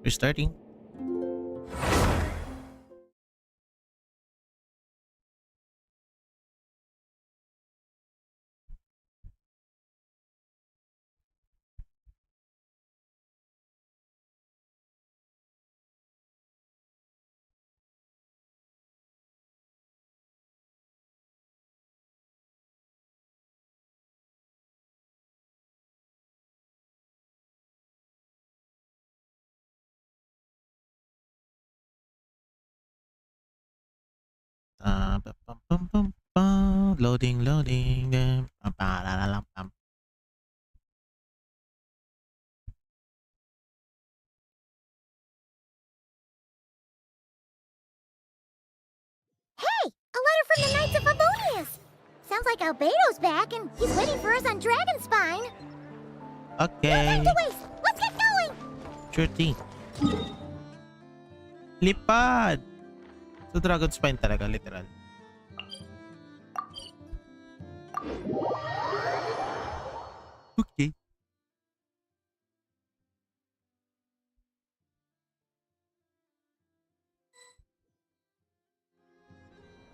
Restarting. Bum, bum, bum, bum, bum. Loading, loading. Pam. Hey! A letter from the Knights of Favonius! Sounds like Albedo's back and he's waiting for us on Dragonspine. No time Okay. to waste! Let's get going! Sure thing. Lipad! Sa Dragon Spine talaga, literal. Okay.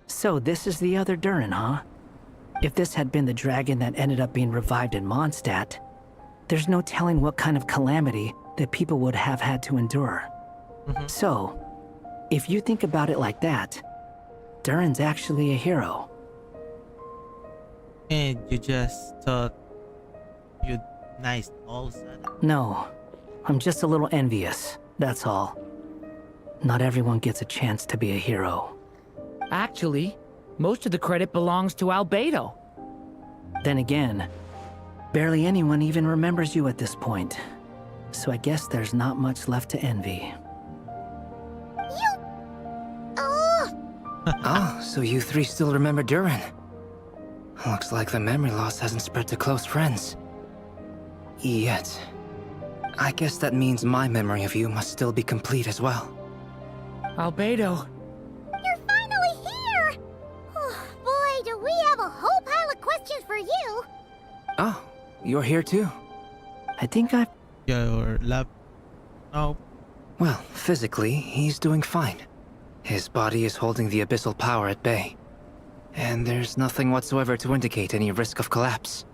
So this is the other Durin, huh? If this had been the dragon that ended up being revived in Mondstadt, there's no telling what kind of calamity that people would have had to endure. So, if you think about it like that, Durin's actually a hero. And you just thought you'd nice all of a sudden. No, I'm just a little envious, that's all. Not everyone gets a chance to be a hero. Actually, most of the credit belongs to Albedo. Then again, barely anyone even remembers you at this point. So I guess there's not much left to envy. Oh, so you three still remember Durin? Looks like the memory loss hasn't spread to close friends. Yet. I guess that means my memory of you must still be complete as well. Albedo, You're finally here! Oh, boy, do we have a whole pile of questions for you! Oh, you're here too? I think I've... Your lab. Oh, Well, physically, he's doing fine. His body is holding the abyssal power at bay. And there's nothing whatsoever to indicate any risk of collapse.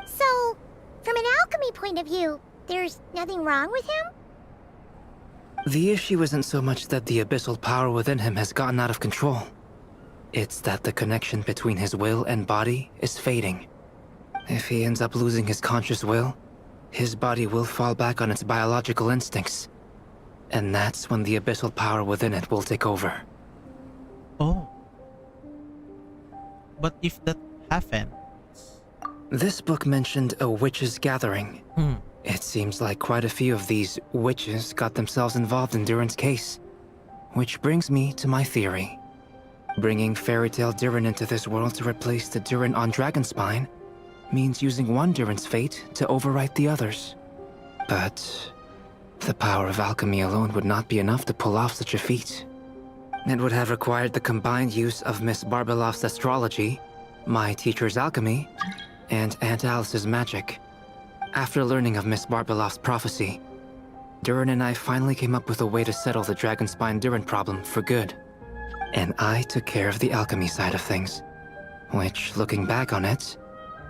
So, from an alchemy point of view, there's nothing wrong with him? The issue isn't so much that the abyssal power within him has gotten out of control. It's that the connection between his will and body is fading. If he ends up losing his conscious will, his body will fall back on its biological instincts. And that's when the abyssal power within it will take over. oh. But if that happens, This book mentioned a witches' gathering. It seems like quite a few of these witches got themselves involved in Durin's case. Which brings me to my theory. Bringing Fairy Tale Durin into this world to replace the Durin on Dragonspine means using one Durin's fate to overwrite the others. But the power of alchemy alone would not be enough to pull off such a feat. It would have required the combined use of Miss Barbeloff's astrology, my teacher's alchemy, and Aunt Alice's magic. After learning of Miss Barbeloff's prophecy, Durin and I finally came up with a way to settle the Dragonspine Durin problem for good. And I took care of the alchemy side of things, which, looking back on it,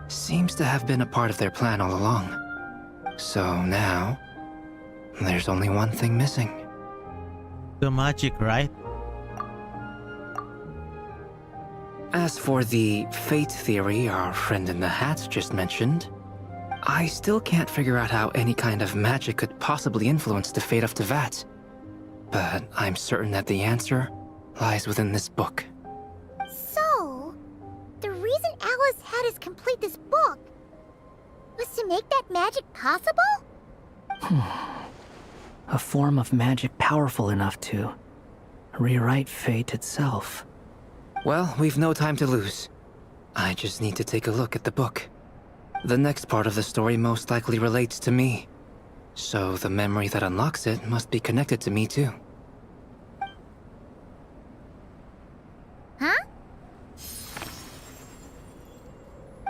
seems to have been a part of their plan all along. So now, there's only one thing missing. the magic, right? As for the fate theory our friend in the hat just mentioned, I still can't figure out how any kind of magic could possibly influence the fate of Tevat. But I'm certain that the answer lies within this book. So, the reason Alice had us complete this book was to make that magic possible? A form of magic powerful enough to rewrite fate itself. Well, we've no time to lose. I just need to take a look at the book. The next part of the story most likely relates to me. So the memory that unlocks it must be connected to me too. Huh?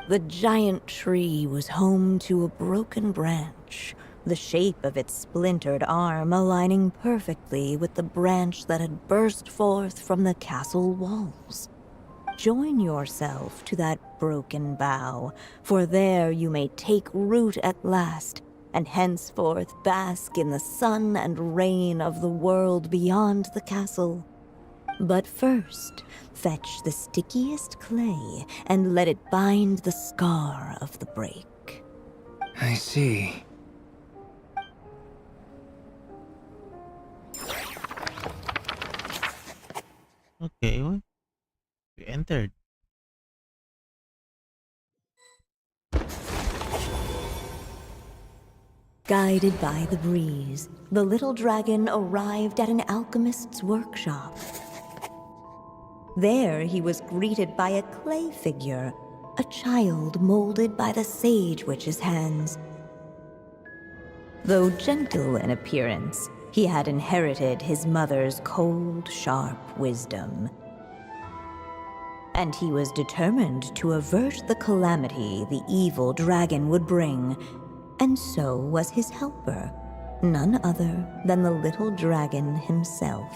The giant tree was home to a broken branch, the shape of its splintered arm aligning perfectly with the branch that had burst forth from the castle walls. Join yourself to that broken bough, for there you may take root at last, and henceforth bask in the sun and rain of the world beyond the castle. But first, fetch the stickiest clay and let it bind the scar of the break. I see. Okay, well, we entered. Guided by the breeze, the little dragon arrived at an alchemist's workshop. There he was greeted by a clay figure, a child molded by the sage witch's hands. Though gentle in appearance, he had inherited his mother's cold, sharp wisdom. And he was determined to avert the calamity the evil dragon would bring, and so was his helper, none other than the little dragon himself.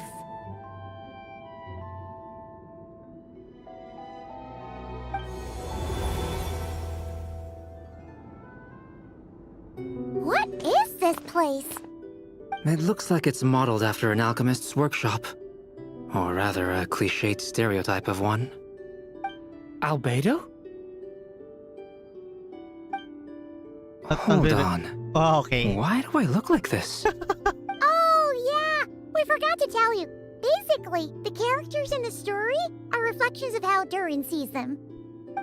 What is this place? It looks like it's modeled after an alchemist's workshop. Or rather, a cliched stereotype of one. Albedo? Hold on. Oh, okay. Why do I look like this? Oh, yeah! We forgot to tell you. Basically, the characters in the story are reflections of how Durin sees them.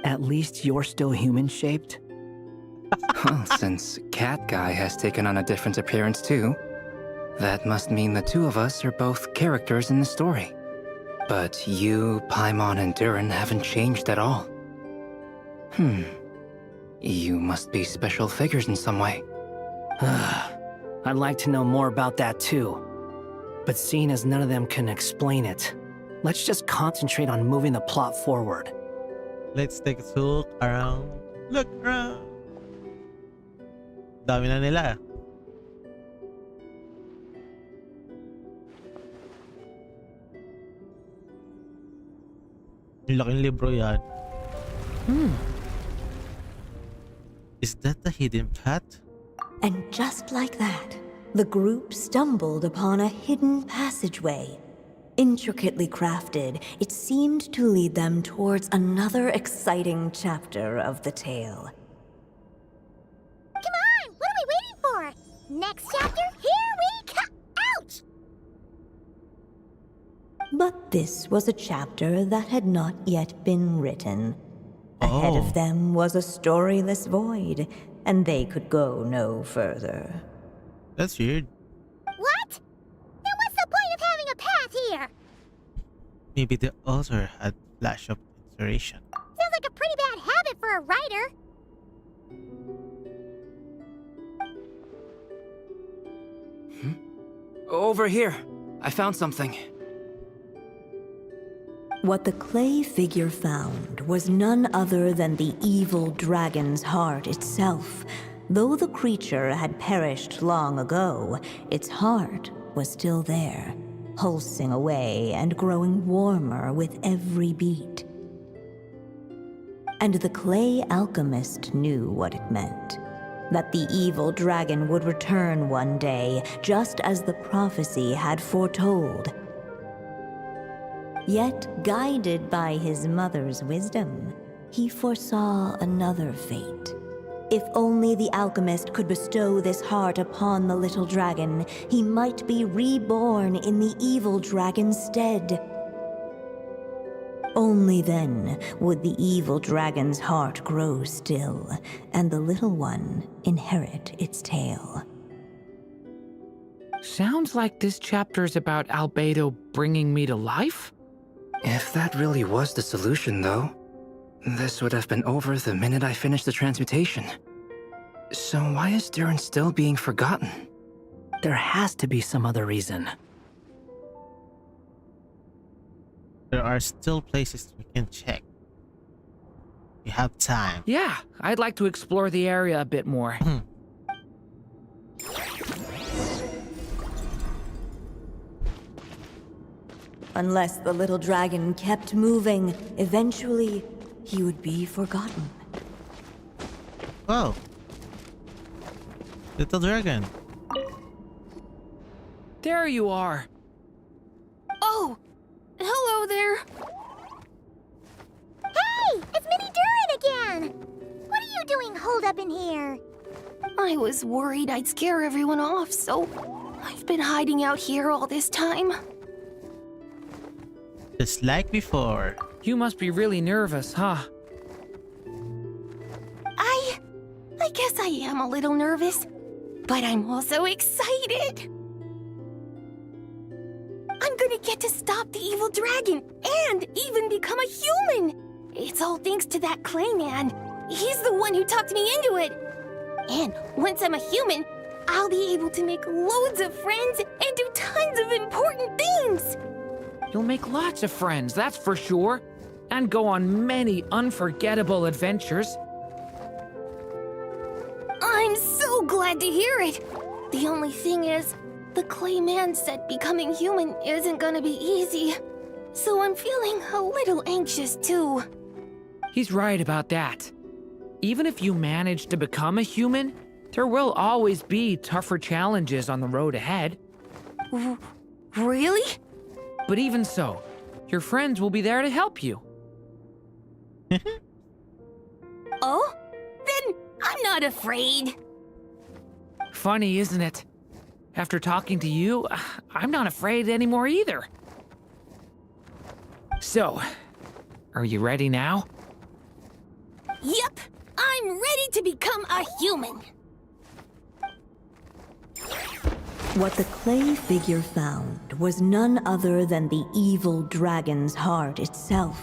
At least you're still human-shaped? Well, since Cat Guy has taken on a different appearance too, that must mean the two of us are both characters in the story. But you, Paimon, and Durin haven't changed at all. You must be special figures in some way. I'd like to know more about that too. But seeing as none of them can explain it, let's just concentrate on moving the plot forward. Let's take a look around. Look around. Dami na nila. Yung laking libro yan. Is that the hidden path? And just like that, the group stumbled upon a hidden passageway. Intricately crafted, it seemed to lead them towards another exciting chapter of the tale. Come on! What are we waiting for? Next chapter, here we come! Ouch! But this was a chapter that had not yet been written. Ahead of them was a storyless void, and they could go no further. That's weird. What? Then what's the point of having a path here? Maybe the author had flash of inspiration. Sounds like a pretty bad habit for a writer. Over here. I found something. What the clay figure found was none other than the evil dragon's heart itself. Though the creature had perished long ago, its heart was still there, pulsing away and growing warmer with every beat. And the clay alchemist knew what it meant. That the evil dragon would return one day, just as the prophecy had foretold. Yet, guided by his mother's wisdom, he foresaw another fate. If only the alchemist could bestow this heart upon the little dragon, he might be reborn in the evil dragon's stead. Only then would the evil dragon's heart grow still, and the little one inherit its tale. Sounds like this chapter is about Albedo bringing me to life? If that really was the solution, though, this would have been over the minute I finished the transmutation. So why is Durin still being forgotten? There has to be some other reason. There are still places we can check. We have time. Yeah, I'd like to explore the area a bit more. Unless the little dragon kept moving, eventually he would be forgotten. Whoa. Little dragon. There you are. Oh, hello there. Hey, it's Mini Durin again! What are you doing holed up in here? I was worried I'd scare everyone off, so I've been hiding out here all this time. Just like before. You must be really nervous, huh? I guess I am a little nervous, but I'm also excited. I'm gonna get to stop the evil dragon and even become a human. It's all thanks to that clay man. He's the one who talked me into it. And once I'm a human, I'll be able to make loads of friends and do tons of important things. You'll make lots of friends, that's for sure. And go on many unforgettable adventures. I'm so glad to hear it. The only thing is, the clay man said becoming human isn't gonna be easy. So I'm feeling a little anxious too. He's right about that. Even if you manage to become a human, there will always be tougher challenges on the road ahead. Really? But even so, your friends will be there to help you. Oh? Then I'm not afraid. Funny, isn't it? After talking to you, I'm not afraid anymore either. So, are you ready now? Yep, I'm ready to become a human. What the clay figure found was none other than the evil dragon's heart itself.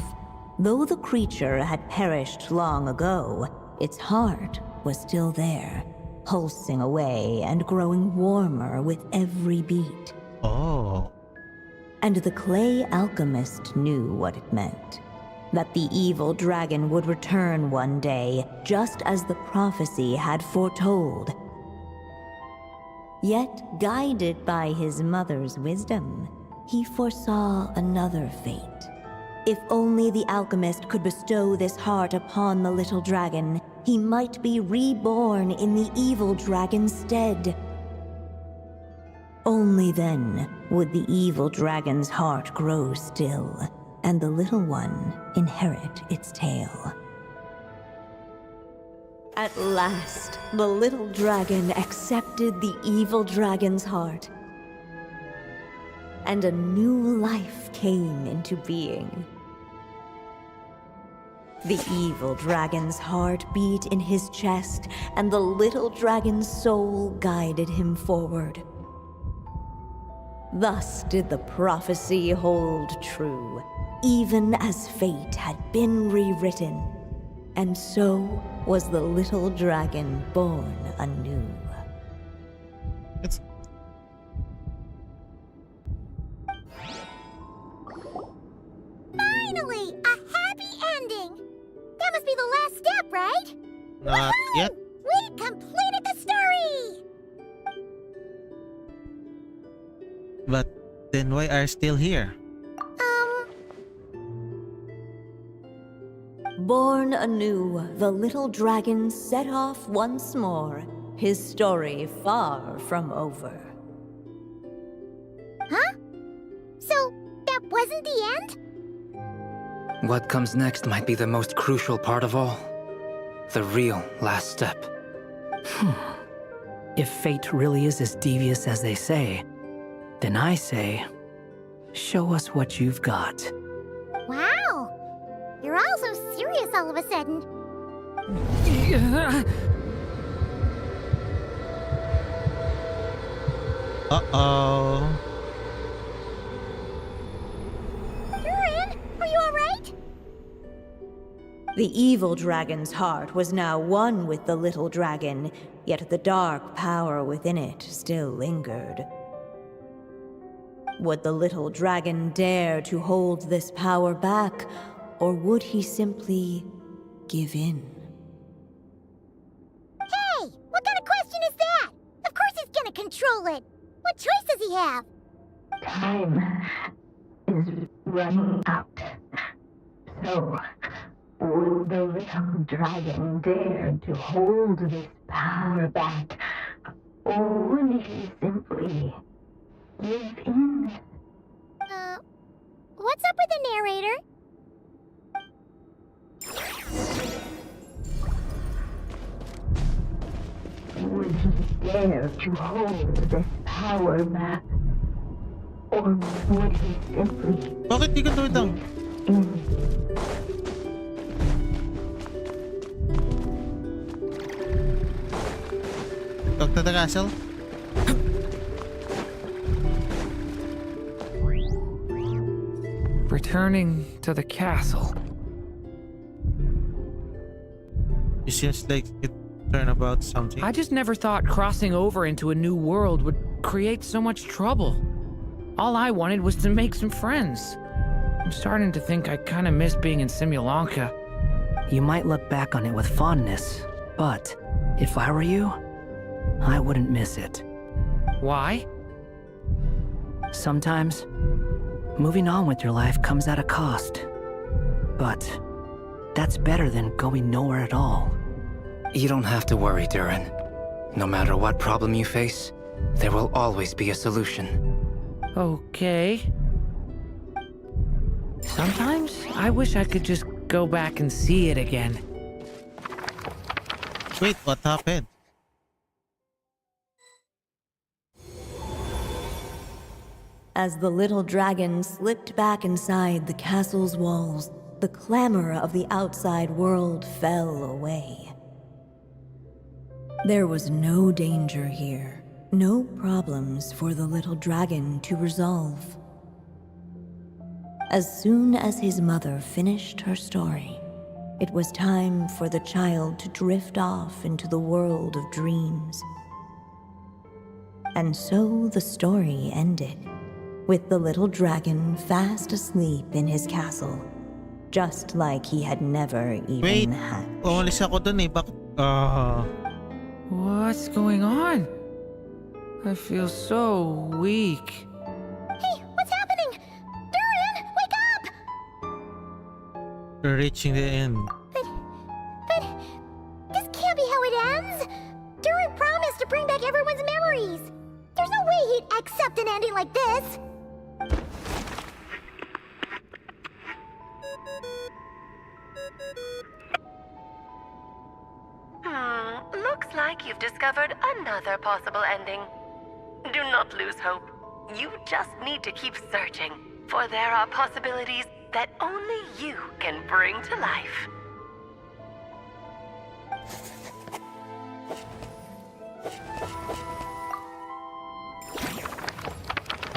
Though the creature had perished long ago, its heart was still there, pulsing away and growing warmer with every beat. Oh. And the clay alchemist knew what it meant. That the evil dragon would return one day, just as the prophecy had foretold. Yet, guided by his mother's wisdom, he foresaw another fate. If only the alchemist could bestow this heart upon the little dragon, he might be reborn in the evil dragon's stead. Only then would the evil dragon's heart grow still, and the little one inherit its tale. At last, the little dragon accepted the evil dragon's heart, and a new life came into being. The evil dragon's heart beat in his chest, and the little dragon's soul guided him forward. Thus did the prophecy hold true, even as fate had been rewritten, and so was the little dragon born anew. It's Finally, a happy ending! That must be the last step, right? not yet. We completed the story! But then why are still here? Born anew, the little dragon set off once more, his story far from over. Huh? So, that wasn't the end? What comes next might be the most crucial part of all. The real last step. If fate really is as devious as they say, then I say, show us what you've got. Wow! You're all so serious all of a sudden. Uh-oh. Durin, are you alright? The evil dragon's heart was now one with the little dragon, yet the dark power within it still lingered. Would the little dragon dare to hold this power back, or would he simply give in? Hey, what kind of question is that? Of course he's gonna control it. What choice does he have? Time is is running out. So, would the little dragon dare to hold this power back? Or would he simply give in? What's up with the narrator? Would he dare to hold this power back? Or would he simply Bakit di ka tumitang? in? Talk to the castle? Returning to the castle. It seems like it turned about something. I just never thought crossing over into a new world would create so much trouble. All I wanted was to make some friends. I'm starting to think I kind of miss being in Simulanka. You might look back on it with fondness, but if I were you, I wouldn't miss it. Why? Sometimes, moving on with your life comes at a cost. But that's better than going nowhere at all. You don't have to worry, Durin. No matter what problem you face, there will always be a solution. Okay. Sometimes I wish I could just go back and see it again. Wait, what happened? As the little dragon slipped back inside the castle's walls, the clamor of the outside world fell away. There was no danger here, no problems for the little dragon to resolve. As soon as his mother finished her story, it was time for the child to drift off into the world of dreams. And so the story ended, with the little dragon fast asleep in his castle, just like he had never even Wait, hatched. umalis ako dun eh. Bakit? What's going on? I feel so weak. Hey, what's happening? Durin, wake up! We're reaching the end. But this can't be how it ends. Durin promised to bring back everyone's memories. There's no way he'd accept an ending like this. Looks like you've discovered another possible ending. Do not lose hope. You just need to keep searching, for there are possibilities that only you can bring to life.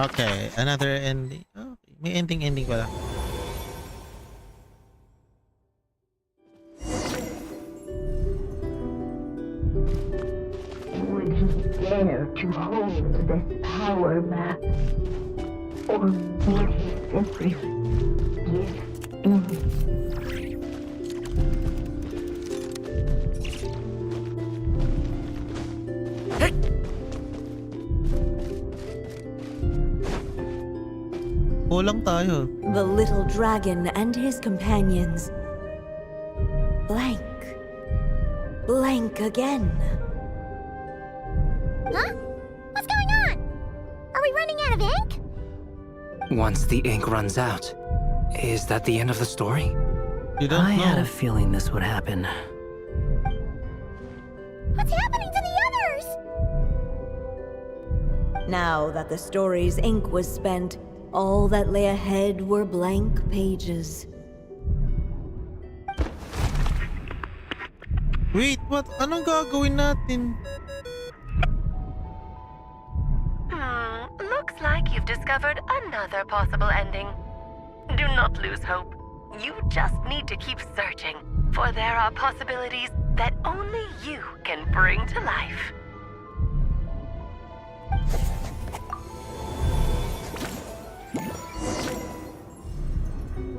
Okay, another ending. Oh, may ending pala. Would he dare to hold this power back? Or would he simply give in? Kulang tayo. The little dragon and his companions blank again. Huh? What's going on? Are we running out of ink? Once the ink runs out, is that the end of the story? You don't I know. had a feeling this would happen. What's happening to the others? Now that the story's ink was spent, all that lay ahead were blank pages. Wait, what? Anong gagawin natin? Looks like you've discovered another possible ending. Do not lose hope. You just need to keep searching, for there are possibilities that only you can bring to life.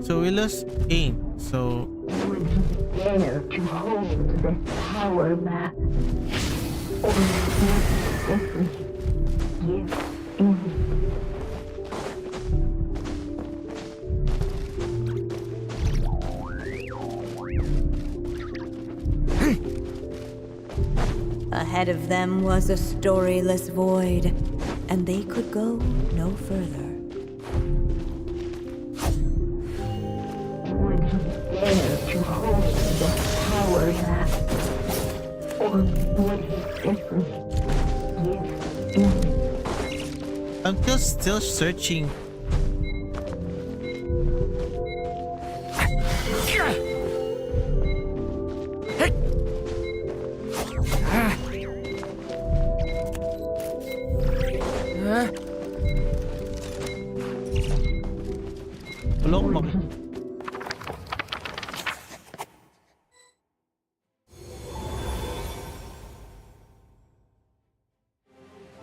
So we lost ink. So Would he dare to hold this power back? Or would he simply give in? Ahead of them was a storyless void, and they could go no further. Would you dare to hold this power back? Or would he simply give in? I'm just still searching. Tulong mo.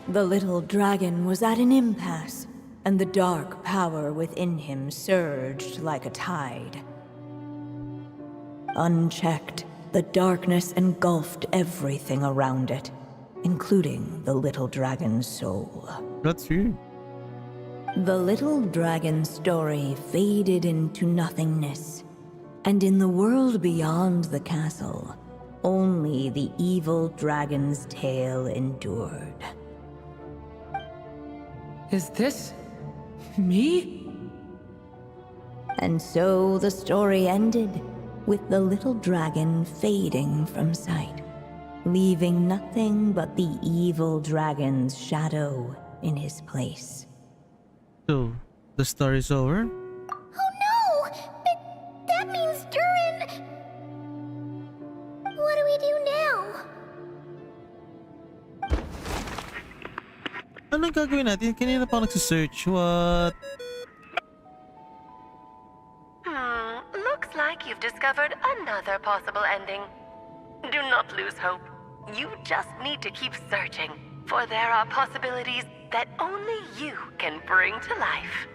The little dragon was at an impasse, and the dark power within him surged like a tide. Unchecked, the darkness engulfed everything around it, including the little dragon's soul. That's you. The little dragon's story faded into nothingness, and in the world beyond the castle, only the evil dragon's tale endured. Is this me? And so the story ended, with the little dragon fading from sight, leaving nothing but the evil dragon's shadow in his place. So, the story's over? Oh no! That means Durin... What do we do now? Anong gagawin natin? Kanina pa ako nagsisearch. What? Looks like you've discovered another possible ending. Do not lose hope. You just need to keep searching, for there are possibilities that only you can bring to life.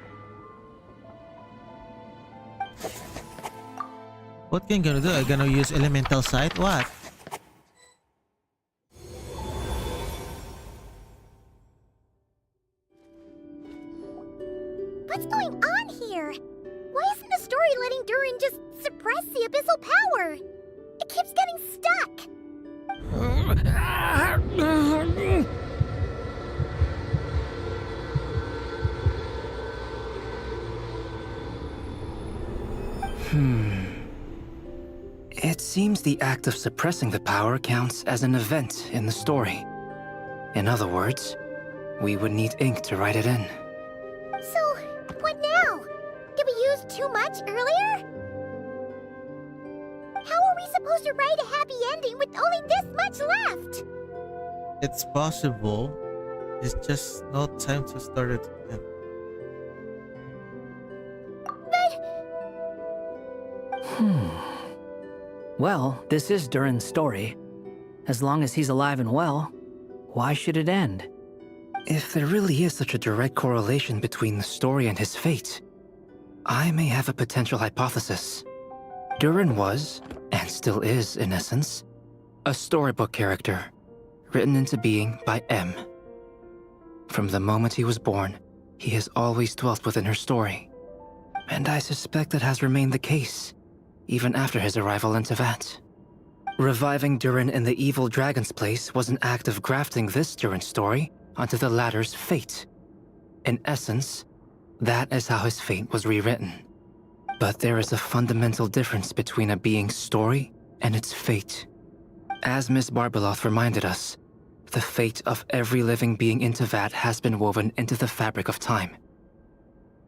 What can I gonna do? I'm gonna use elemental sight? What? What's going on here? Why isn't the story letting Durin just suppress the abyssal power? It keeps getting stuck. It seems the act of suppressing the power counts as an event in the story. In other words, we would need ink to write it in. So, what now? Did we use too much earlier? How are we supposed to write a happy ending with only this much left? It's possible. It's just no time to start it again. Well, this is Durin's story. As long as he's alive and well, why should it end? If there really is such a direct correlation between the story and his fate, I may have a potential hypothesis. Durin was, and still is in essence, a storybook character, written into being by M. From the moment he was born, he has always dwelt within her story. And I suspect that has remained the case, even after his arrival in Tevat. Reviving Durin in the evil dragon's place was an act of grafting this Durin story onto the latter's fate. In essence, that is how his fate was rewritten. But there is a fundamental difference between a being's story and its fate. As Miss Barbeloth reminded us, the fate of every living being in Tevat has been woven into the fabric of time.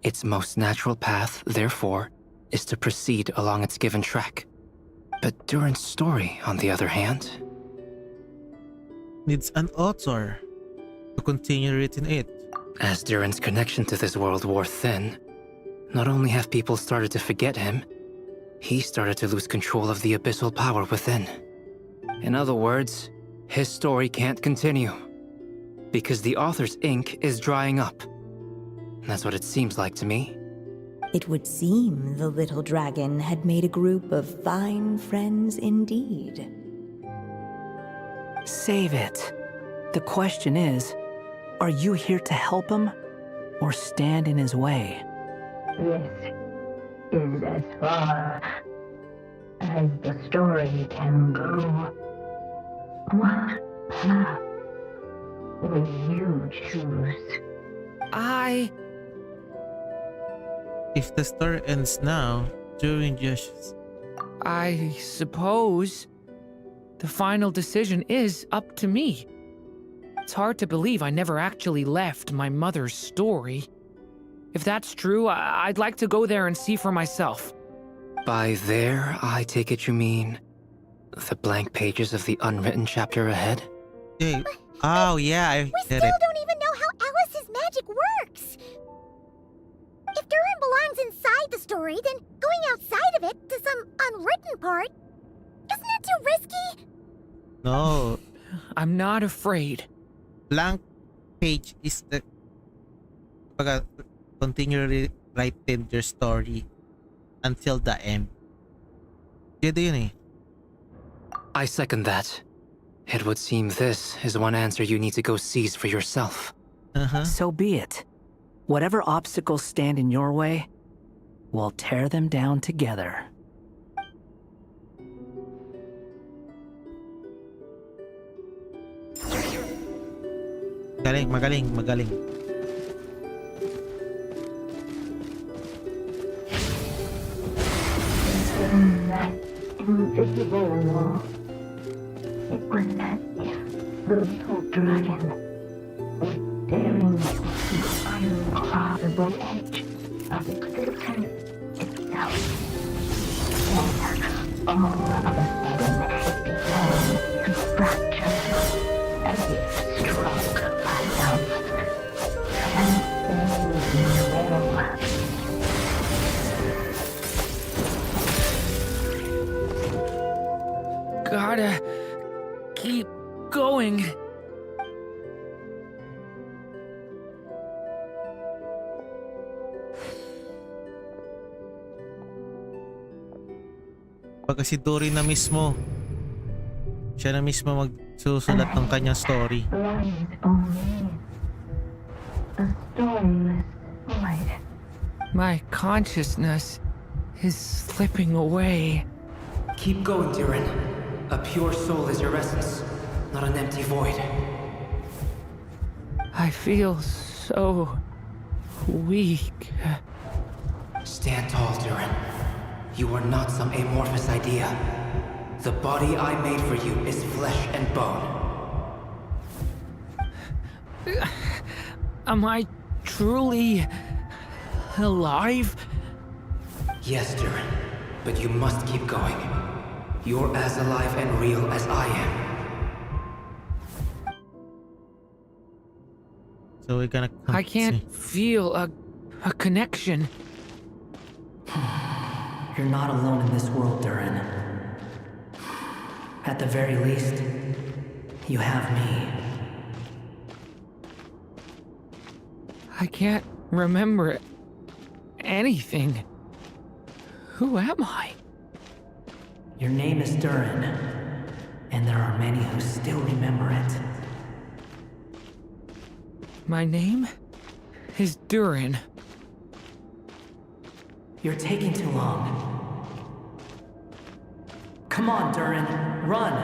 Its most natural path, therefore, is to proceed along its given track. But Durin's story, on the other hand, Needs an author to continue writing it. as Durin's connection to this world wore thin, not only have people started to forget him, he started to lose control of the abyssal power within. In other words, his story can't continue, because the author's ink is drying up. That's what it seems like to me. It would seem the little dragon had made a group of fine friends indeed. Save it. The question is, are you here to help him or stand in his way? This is as far as the story can go. What path will you choose? If the story ends now, during I suppose the final decision is up to me. It's hard to believe I never actually left my mother's story. If that's true, I'd like to go there and see for myself. By there, I take it you mean the blank pages of the unwritten chapter ahead? Hey. Oh yeah, I We get still it. don't even know how Alice's magic works. If Durin belongs inside the story, then going outside of it to some unwritten part, isn't it too risky? No, I'm not afraid. blank page is the continually writing your story until the end. Yun yun eh. I second that. It would seem this is one answer you need to go seize for yourself. So be it. Whatever obstacles stand in your way, we'll tear them down together. Magaling. In that invisible wall, it was as if the little dragon was staring at the uncrossable edge of existence itself. And all of a sudden, it began to fracture as if struck by some transcending will. Gotta keep going. Pagka si Durin na mismo, siya na mismo magsusulat ng kanyang story. Lies only a storyless void. My consciousness is slipping away. Keep going, Durin. A pure soul is your essence, not an empty void. I feel so weak. Stand tall, Durin. You are not some amorphous idea. The body I made for you is flesh and bone. Am I truly alive? Yes, Durin, but you must keep going. You're as alive and real as I am. So we're gonna I can't feel a connection. You're not alone in this world, Durin. At the very least, you have me. I can't remember anything. Who am I? Your name is Durin, and there are many who still remember it. My name is Durin. You're taking too long. Come on, Durin, run!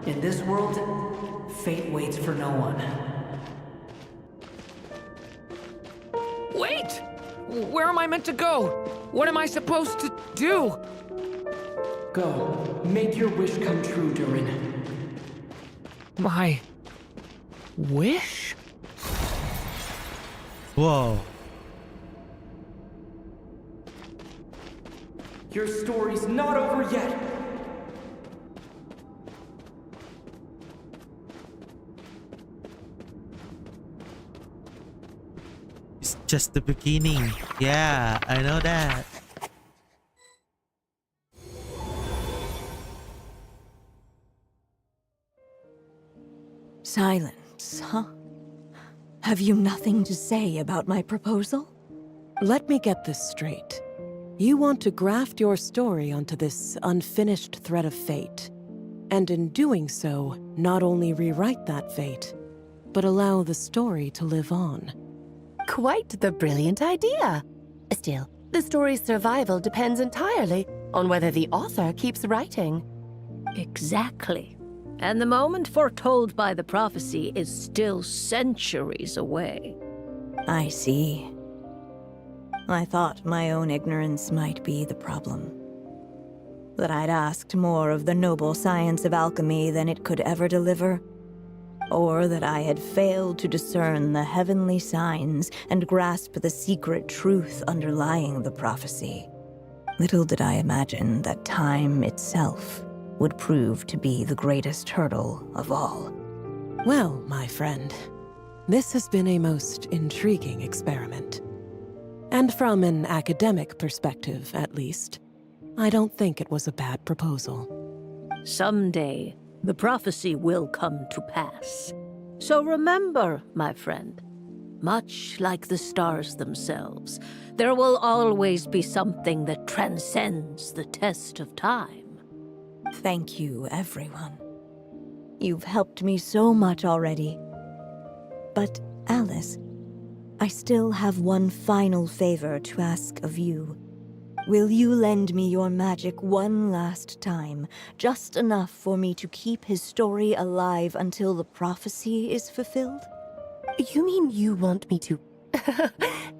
In this world, fate waits for no one. Wait! Where am I meant to go? What am I supposed to do? Go, make your wish come true, Durin. My wish? Whoa. Your story's not over yet! It's just the beginning. Yeah, I know that. Silence, huh? Have you nothing to say about my proposal? Let me get this straight. You want to graft your story onto this unfinished thread of fate, and in doing so, not only rewrite that fate, but allow the story to live on. Quite the brilliant idea. Still, the story's survival depends entirely on whether the author keeps writing. Exactly. and the moment foretold by the prophecy is still centuries away. I see. I thought my own ignorance might be the problem. That I'd asked more of the noble science of alchemy than it could ever deliver. Or that I had failed to discern the heavenly signs and grasp the secret truth underlying the prophecy. Little did I imagine that time itself would prove to be the greatest hurdle of all. Well, my friend, this has been a most intriguing experiment. And from an academic perspective, at least, I don't think it was a bad proposal. Someday, the prophecy will come to pass. So remember, my friend, much like the stars themselves, there will always be something that transcends the test of time. Thank you, everyone. You've helped me so much already. But, Alice, I still have one final favor to ask of you. Will you lend me your magic one last time, just enough for me to keep his story alive until the prophecy is fulfilled? You mean you want me to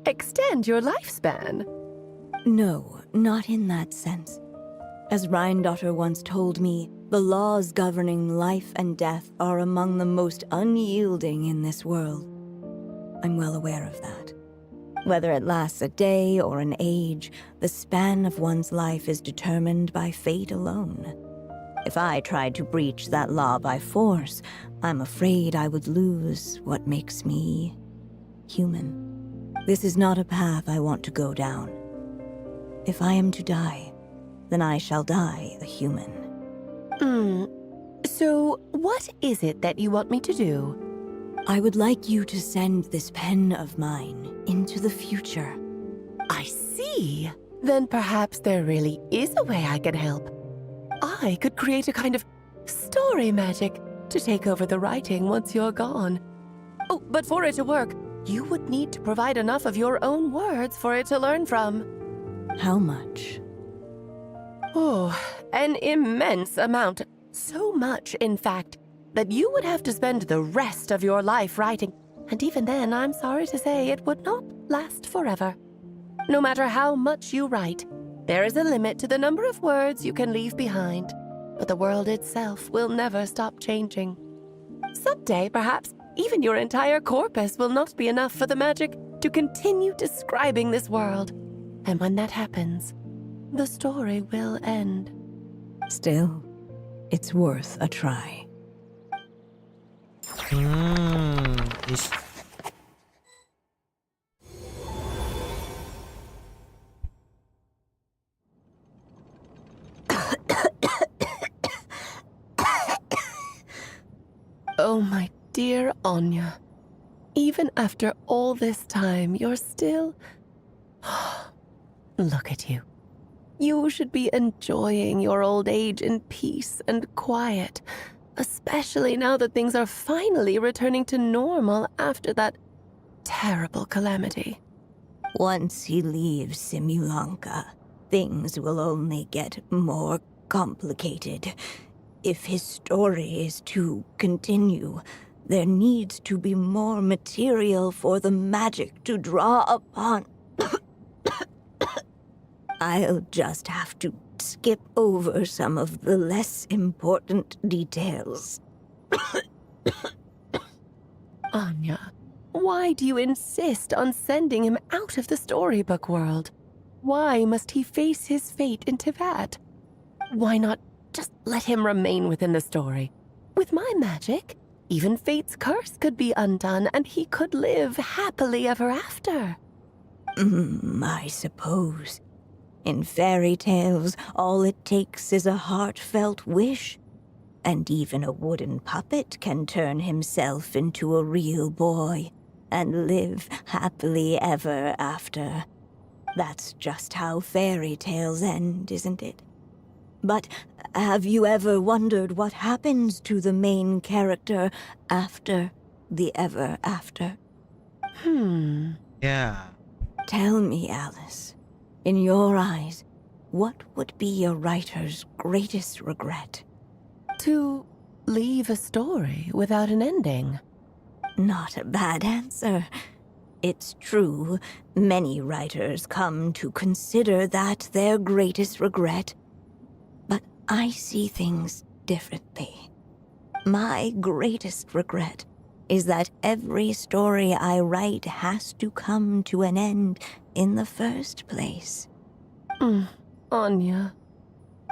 extend your lifespan? No, not in that sense. As Rhindaughter once told me, the laws governing life and death are among the most unyielding in this world. I'm well aware of that. Whether it lasts a day or an age, the span of one's life is determined by fate alone. If I tried to breach that law by force, I'm afraid I would lose what makes me human. This is not a path I want to go down. If I am to die, then I shall die a human. So, what is it that you want me to do? I would like you to send this pen of mine into the future. I see. Then perhaps there really is a way I can help. I could create a kind of story magic to take over the writing once you're gone. Oh, but for it to work, you would need to provide enough of your own words for it to learn from. How much? Oh, an immense amount. So much, in fact, that you would have to spend the rest of your life writing. And even then, I'm sorry to say, it would not last forever. No matter how much you write, there is a limit to the number of words you can leave behind. But the world itself will never stop changing. Someday, perhaps, even your entire corpus will not be enough for the magic to continue describing this world. And when that happens, the story will end. Still, it's worth a try. Is Oh, my dear Anya. Even after all this time, you're still... Look at you. You should be enjoying your old age in peace and quiet, especially now that things are finally returning to normal after that terrible calamity. Once he leaves Simulanka, things will only get more complicated. If his story is to continue, there needs to be more material for the magic to draw upon. I'll just have to skip over some of the less important details. Anya, why do you insist on sending him out of the storybook world? Why must he face his fate into that? Why not just let him remain within the story? With my magic, even fate's curse could be undone and he could live happily ever after. I suppose. In fairy tales, all it takes is a heartfelt wish. And even a wooden puppet can turn himself into a real boy and live happily ever after. That's just how fairy tales end, isn't it? But have you ever wondered what happens to the main character after the ever after? yeah. Tell me, Alice, in your eyes, what would be a writer's greatest regret? To leave a story without an ending? Not a bad answer. It's true, many writers come to consider that their greatest regret. But I see things differently. My greatest regret is that every story I write has to come to an end in the first place. Anya.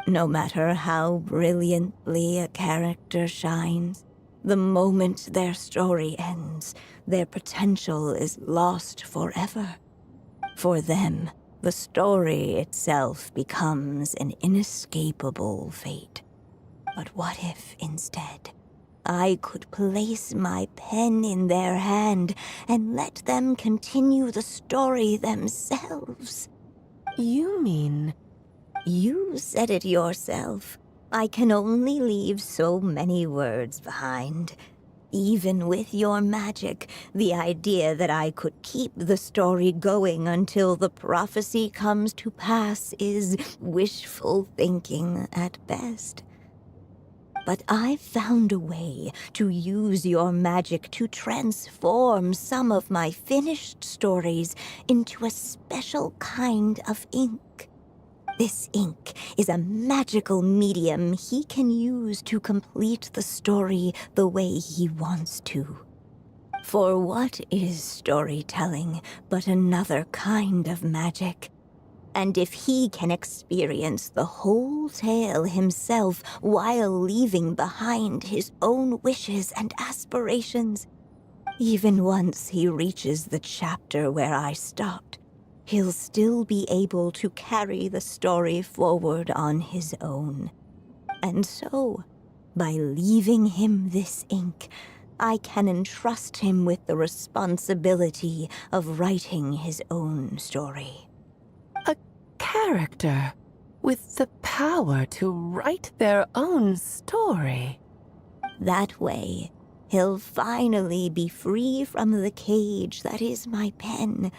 No matter how brilliantly a character shines, the moment their story ends, their potential is lost forever. For them, the story itself becomes an inescapable fate. But what if, instead, I could place my pen in their hand and let them continue the story themselves? You mean... You said it yourself. I can only leave so many words behind. Even with your magic, the idea that I could keep the story going until the prophecy comes to pass is wishful thinking at best. But I found a way to use your magic to transform some of my finished stories into a special kind of ink. This ink is a magical medium he can use to complete the story the way he wants to. For what is storytelling but another kind of magic? And if he can experience the whole tale himself while leaving behind his own wishes and aspirations, even once he reaches the chapter where I stopped, he'll still be able to carry the story forward on his own. And so, by leaving him this ink, I can entrust him with the responsibility of writing his own story. A character with the power to write their own story. That way, he'll finally be free from the cage that is my pen.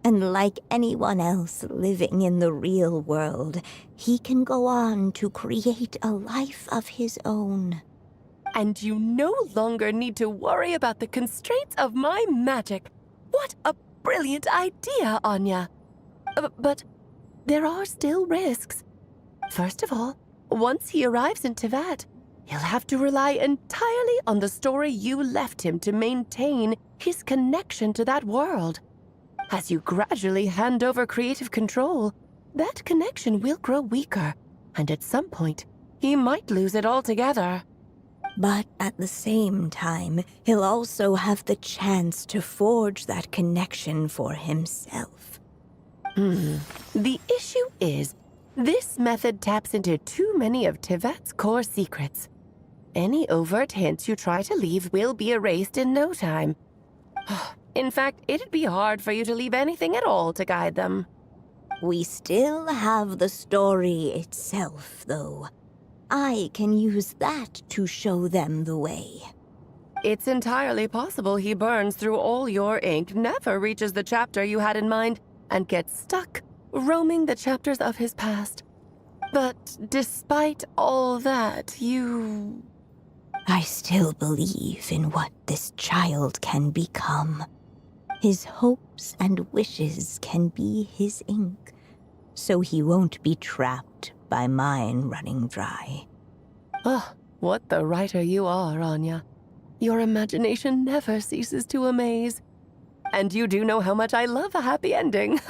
And like anyone else living in the real world, he can go on to create a life of his own. And you no longer need to worry about the constraints of my magic. What a brilliant idea, Anya. But there are still risks. First of all, once he arrives in Teyvat, he'll have to rely entirely on the story you left him to maintain his connection to that world. As you gradually hand over creative control, that connection will grow weaker, and at some point, he might lose it altogether. But at the same time, he'll also have the chance to forge that connection for himself. The issue is, this method taps into too many of Teyvat's core secrets. Any overt hints you try to leave will be erased in no time. In fact, it'd be hard for you to leave anything at all to guide them. We still have the story itself, though. I can use that to show them the way. It's entirely possible he burns through all your ink, never reaches the chapter you had in mind, and gets stuck, roaming the chapters of his past. But despite all that, I still believe in what this child can become. His hopes and wishes can be his ink, so he won't be trapped by mine running dry. Oh, what the writer you are, Anya. Your imagination never ceases to amaze. And you do know how much I love a happy ending.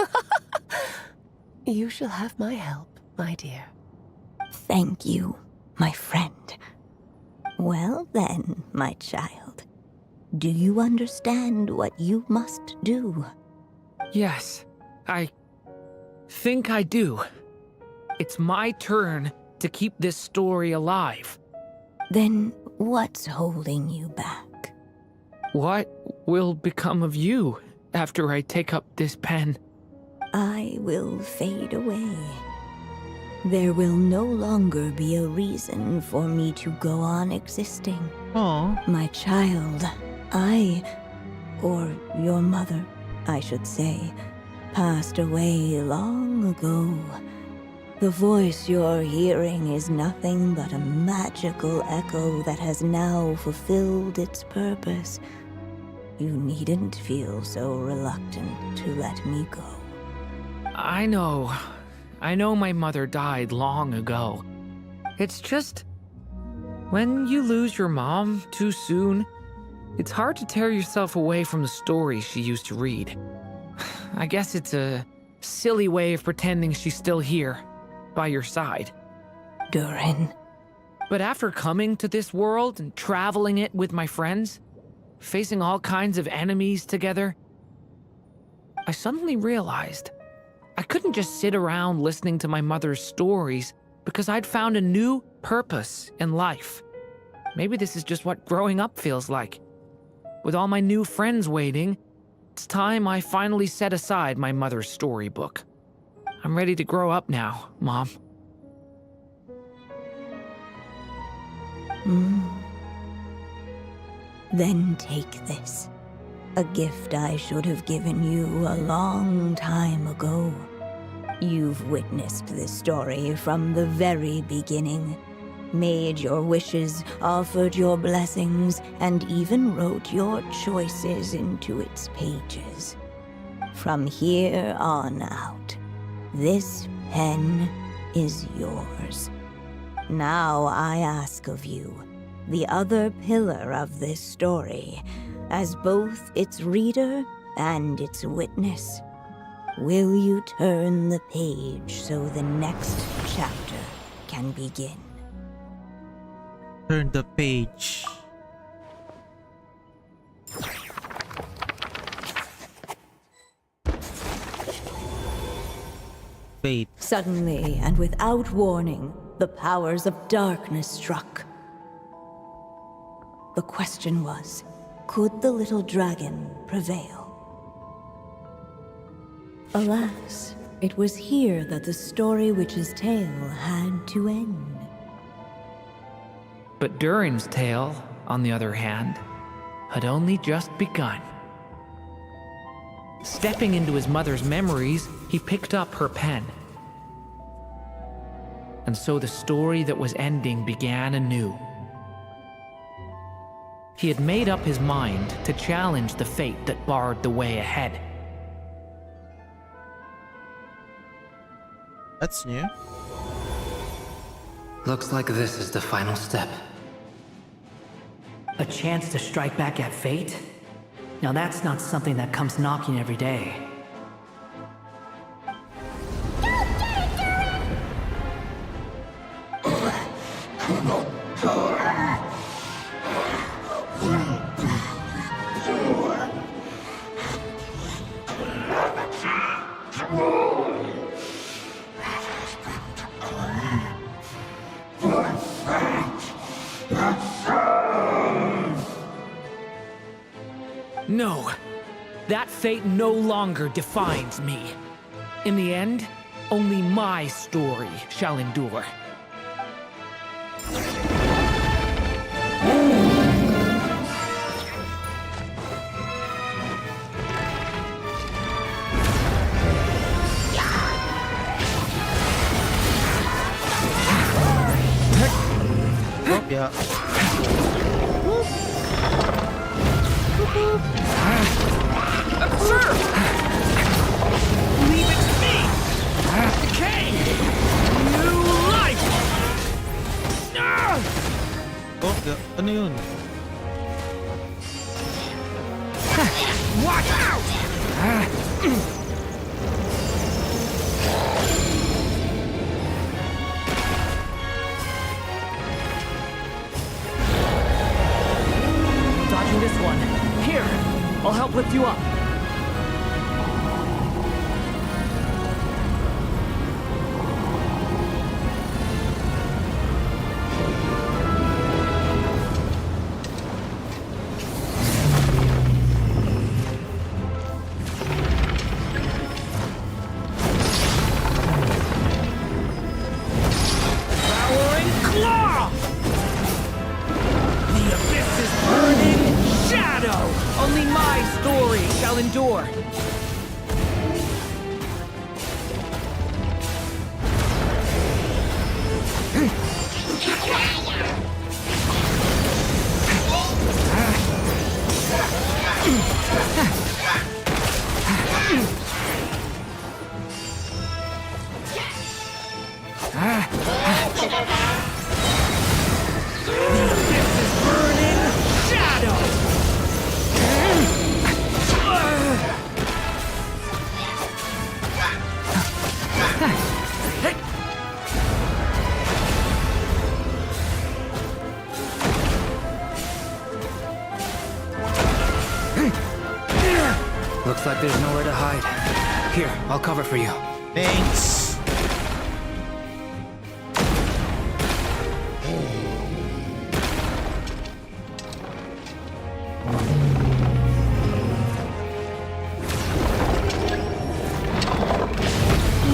You shall have my help, my dear. Thank you, my friend. Well then, my child. Do you understand what you must do? Yes, I think I do. It's my turn to keep this story alive. Then what's holding you back? What will become of you after I take up this pen? I will fade away. There will no longer be a reason for me to go on existing. Aww. My child, or your mother, I should say, passed away long ago. The voice you're hearing is nothing but a magical echo that has now fulfilled its purpose. You needn't feel so reluctant to let me go. I know. I know my mother died long ago. It's just, when you lose your mom too soon, it's hard to tear yourself away from the stories she used to read. I guess it's a silly way of pretending she's still here, by your side. Durin. But after coming to this world and traveling it with my friends, facing all kinds of enemies together, I suddenly realized I couldn't just sit around listening to my mother's stories because I'd found a new purpose in life. Maybe this is just what growing up feels like. With all my new friends waiting, it's time I finally set aside my mother's storybook. I'm ready to grow up now, Mom. Then take this. A gift I should have given you a long time ago. You've witnessed this story from the very beginning. Made your wishes, offered your blessings, and even wrote your choices into its pages. From here on out, this pen is yours. Now I ask of you, the other pillar of this story, as both its reader and its witness, will you turn the page so the next chapter can begin? Turn the page. Fate. Suddenly, and without warning, the powers of darkness struck. The question was, could the little dragon prevail? Alas, it was here that the story witch's tale had to end. But Durin's tale, on the other hand, had only just begun. Stepping into his mother's memories, he picked up her pen. And so the story that was ending began anew. He had made up his mind to challenge the fate that barred the way ahead. That's new. Looks like this is the final step. A chance to strike back at fate? Now that's not something that comes knocking every day. No, that fate no longer defines me. In the end, only my story shall endure. Oh, yeah. Sir! Leave it to me! Decay! New life! Oh, yeah. Ano yun? Watch out! Dodging this one. Here, I'll help lift you up. Devouring claw! The abyss is burning shadow! Only my story shall endure. Looks like there's nowhere to hide. Here, I'll cover for you. Thanks.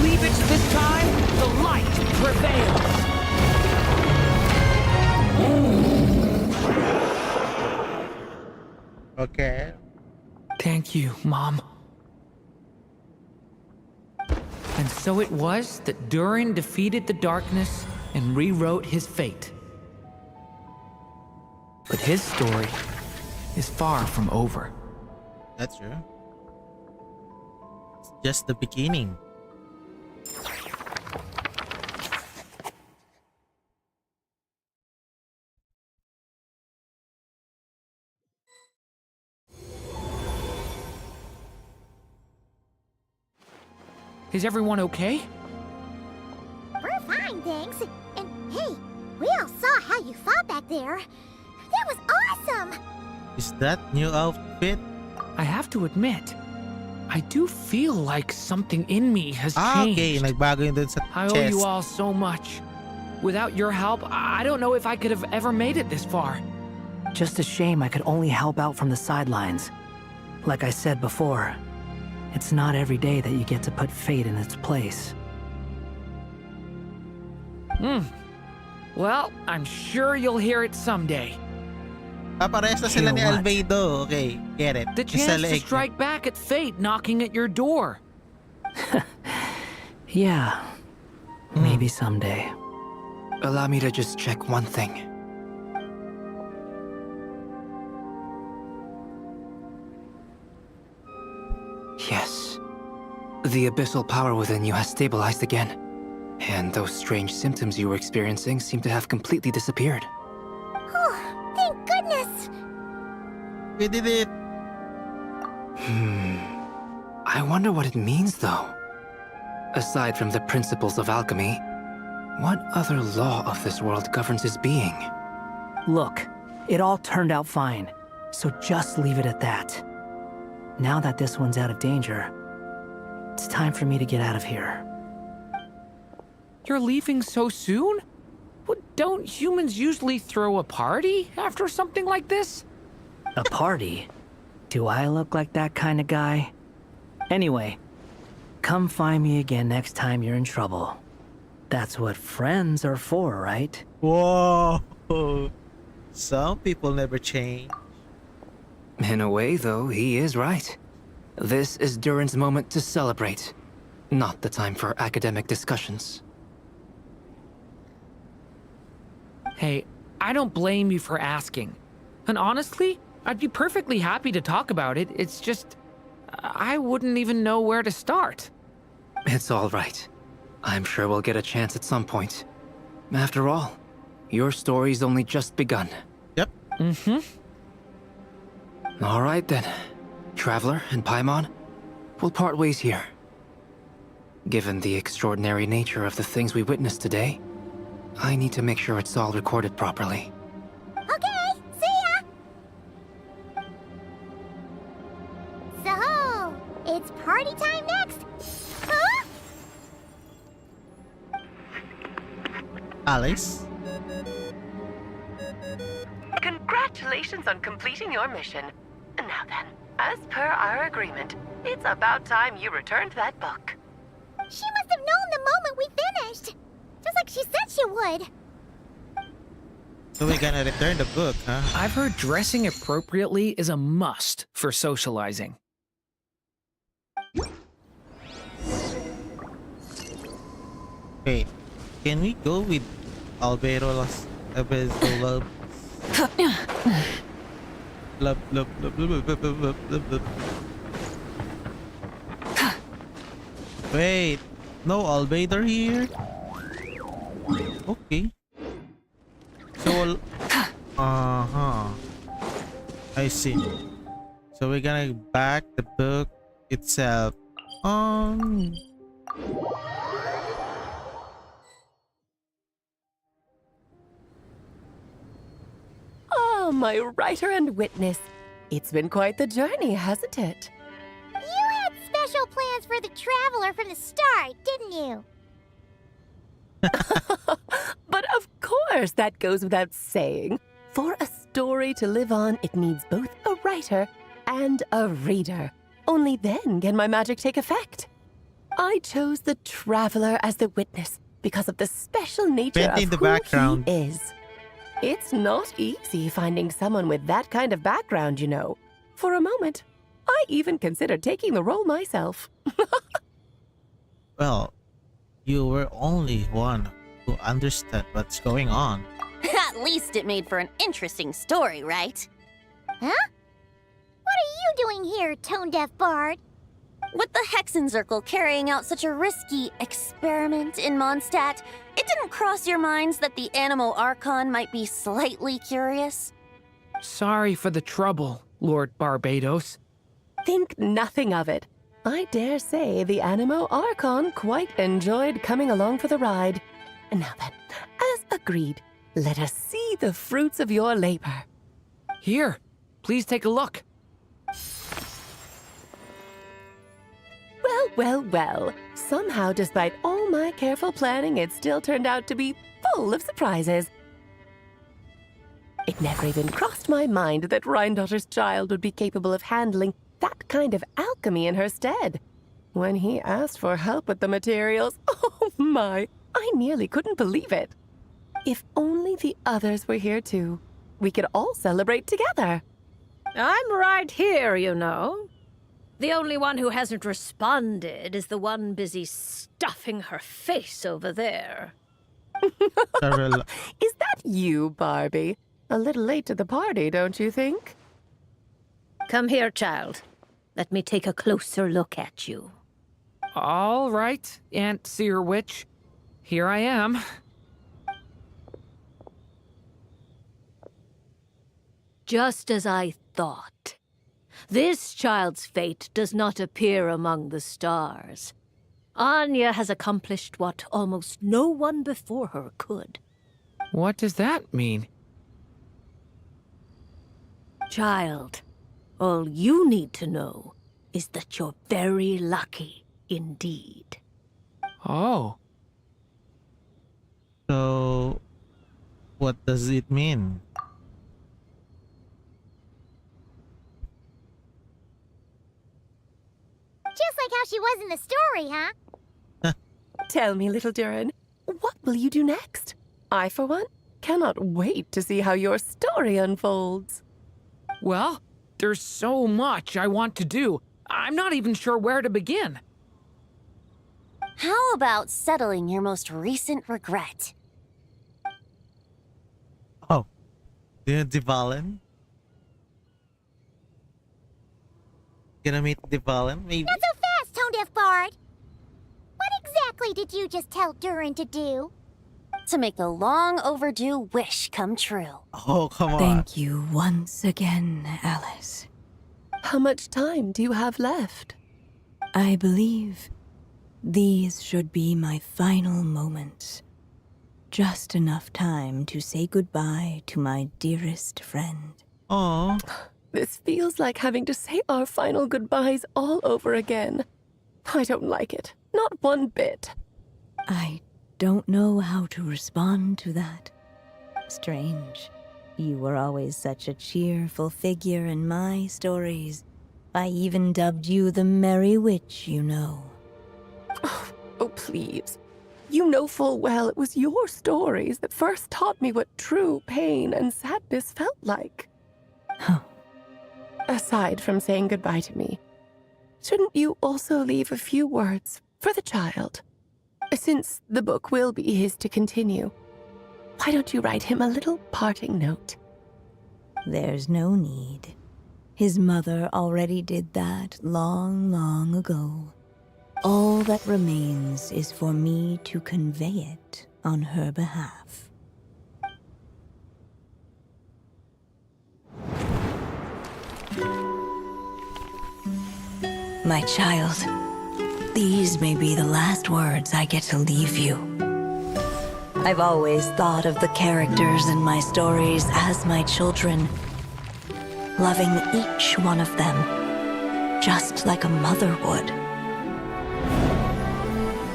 Leave it this time, the light prevails. Okay. Thank you, Mom. And so it was that Durin defeated the darkness and rewrote his fate. But his story is far from over. That's true. It's just the beginning. Is everyone okay? We're fine, thanks. And hey, we all saw how you fought back there. That was awesome! Is that new outfit? I have to admit, I do feel like something in me has Okay, changed. nagbago yun dun sa I owe chest. you all so much. Without your help, I don't know if I could have ever made it this far. Just a shame I could only help out from the sidelines. Like I said before, it's not every day that you get to put fate in its place. Well, I'm sure you'll hear it someday. Parehas na sila ni Hear what? Albedo. Okay, get it. The Yung sa chance to leeg. strike back at fate knocking at your door. Yeah, maybe someday. Allow me to just check one thing. Yes. The abyssal power within you has stabilized again. And those strange symptoms you were experiencing seem to have completely disappeared. Oh, thank goodness! We did it. I wonder what it means, though. Aside from the principles of alchemy, what other law of this world governs his being? Look, it all turned out fine, so just leave it at that. Now that this one's out of danger, it's time for me to get out of here. You're leaving so soon? What, don't humans usually throw a party after something like this? A party? Do I look like that kind of guy? Anyway, come find me again next time you're in trouble. That's what friends are for, right? Whoa. Some people never change. In a way, though, he is right. This is Durin's moment to celebrate, not the time for academic discussions. Hey, I don't blame you for asking. And honestly, I'd be perfectly happy to talk about it. It's just, I wouldn't even know where to start. It's all right. I'm sure we'll get a chance at some point. After all, your story's only just begun. Yep. All right then. Traveler and Paimon, we'll part ways here. Given the extraordinary nature of the things we witnessed today, I need to make sure it's all recorded properly. Okay, see ya! So, it's party time next? Huh? Alice? Congratulations on completing your mission. Now then, as per our agreement, it's about time you returned that book. She must have known the moment we finished! Just like she said she would! So we're gonna return the book, huh? I've heard dressing appropriately is a must for socializing. Wait, can we go with Albedo Everybody's so love. Love, love, love, love, love, love, love, love. Wait, no elevator here? Okay. So, I see. So we're gonna back the book itself. Oh, my writer and witness. It's been quite the journey, hasn't it? You had special plans for the traveler from the start, didn't you? But of course, that goes without saying. For a story to live on, it needs both a writer and a reader. Only then can my magic take effect. I chose the traveler as the witness because of the special nature Painting of the who background. he is. It's not easy finding someone with that kind of background, you know. For a moment, I even considered taking the role myself. Well, you were only one who understood what's going on. At least it made for an interesting story, right? Huh? What are you doing here, tone-deaf bard? With the Hexenzirkel carrying out such a risky experiment in Mondstadt, it didn't cross your minds that the Animo Archon might be slightly curious? Sorry for the trouble, Lord Barbados. Think nothing of it. I dare say the Animo Archon quite enjoyed coming along for the ride. And now then, as agreed, let us see the fruits of your labor. Here, please take a look. Well, well, well. Somehow, despite all my careful planning, it still turned out to be full of surprises. It never even crossed my mind that Rhindotter's child would be capable of handling that kind of alchemy in her stead. When he asked for help with the materials, oh my, I nearly couldn't believe it. If only the others were here too, we could all celebrate together. I'm right here, you know. The only one who hasn't responded is the one busy stuffing her face over there. Is that you, Barbie? A little late to the party, don't you think? Come here, child. Let me take a closer look at you. All right, Aunt Seer Witch. Here I am. Just as I thought. This child's fate does not appear among the stars. Anya has accomplished what almost no one before her could. What does that mean? Child, all you need to know is that you're very lucky indeed. Oh. So, what does it mean? Just like how she was in the story, huh? Tell me, little Durin, what will you do next? I, for one, cannot wait to see how your story unfolds. Well, there's so much I want to do. I'm not even sure where to begin. How about settling your most recent regret? Oh, Devalen? Gonna meet Devalen, maybe? Not so fast, tone-deaf bard! What exactly did you just tell Durin to do? To make a long overdue wish come true. Oh, come on. Thank you once again, Alice. How much time do you have left? I believe these should be my final moments. Just enough time to say goodbye to my dearest friend. Aww. This feels like having to say our final goodbyes all over again. I don't like it. Not one bit. I don't know how to respond to that. Strange. You were always such a cheerful figure in my stories. I even dubbed you the Merry Witch, you know. Oh, please. You know full well it was your stories that first taught me what true pain and sadness felt like. Huh. Aside from saying goodbye to me, shouldn't you also leave a few words for the child? Since the book will be his to continue. why don't you write him a little parting note? There's no need. His mother already did that long, long ago. All that remains is for me to convey it on her behalf. My child, these may be the last words I get to leave you. I've always thought of the characters in my stories as my children, loving each one of them, just like a mother would.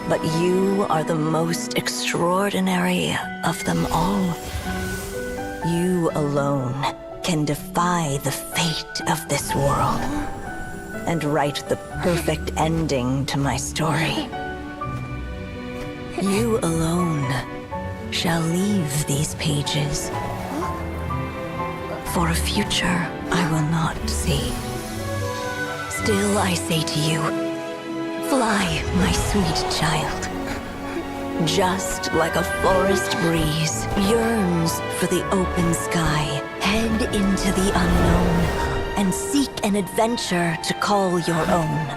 But you are the most extraordinary of them all. You alone can defy the fate of this world and write the perfect ending to my story. You alone shall leave these pages for a future I will not see. Still, I say to you, fly, my sweet child. Just like a forest breeze yearns for the open sky, head into the unknown and seek an adventure to call your own.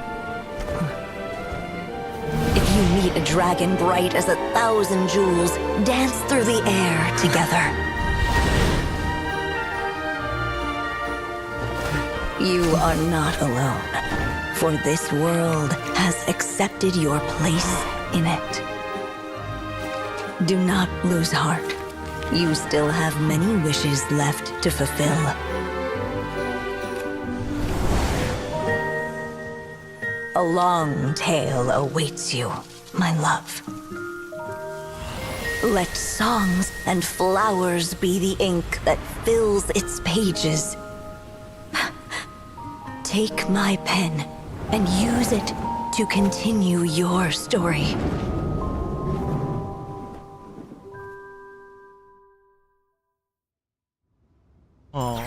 If you meet a dragon bright as 1,000 jewels, dance through the air together. You are not alone, for this world has accepted your place in it. Do not lose heart. You still have many wishes left to fulfill. A long tale awaits you, my love. Let songs and flowers be the ink that fills its pages. Take my pen and use it to continue your story. Oh.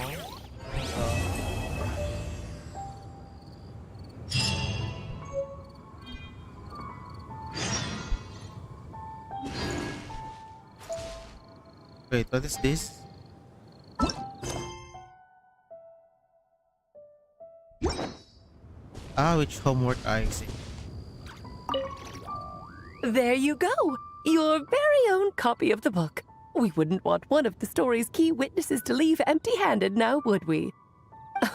Wait, what is this? Ah, which homework I see. There you go! Your very own copy of the book. We wouldn't want one of the story's key witnesses to leave empty-handed now, would we?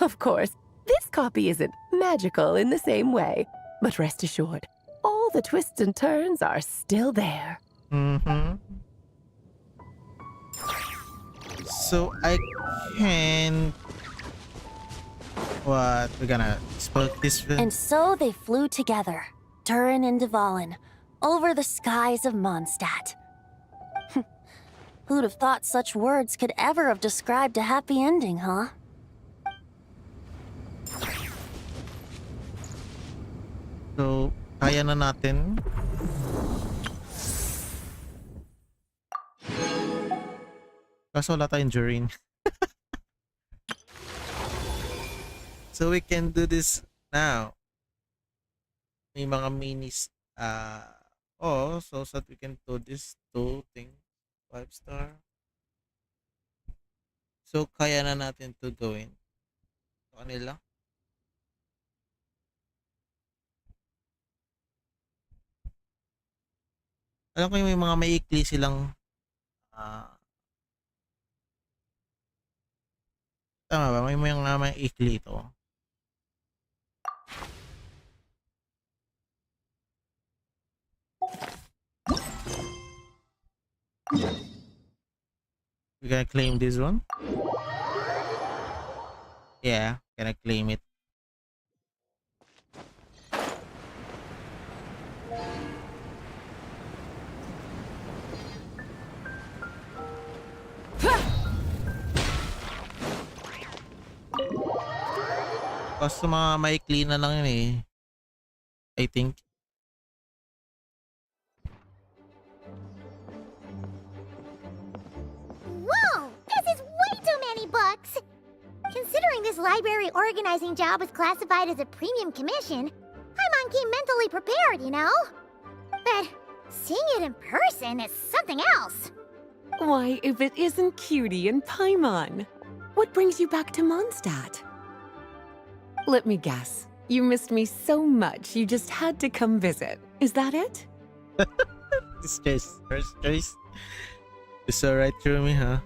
Of course, this copy isn't magical in the same way, but rest assured, all the twists and turns are still there. Mm-hmm. So I can... What? We're gonna spoil this one? And so they flew together, Durin and Dvalin, over the skies of Mondstadt. Who'd have thought such words could ever have described a happy ending, huh? So, kaya na natin. Kaso wala tayong Durin. So we can do this now. May mga minis. So that we can do this 2 things. 5-star. So kaya na natin to gawin. So kanila. Alam ko yung may mga maikli silang tama ba? May mga maikli ito. We gonna claim this one? Yeah, gonna claim it. Basta mga maikli na lang yun eh. I think. Whoa! This is way too many books! Considering this library organizing job is classified as a premium commission, I'm on key mentally prepared, you know? But seeing it in person is something else. Why, if it isn't Cutie and Paimon. What brings you back to Mondstadt? Let me guess. You missed me so much you just had to come visit. Is that it? This choice, first choice. You saw right through me, huh?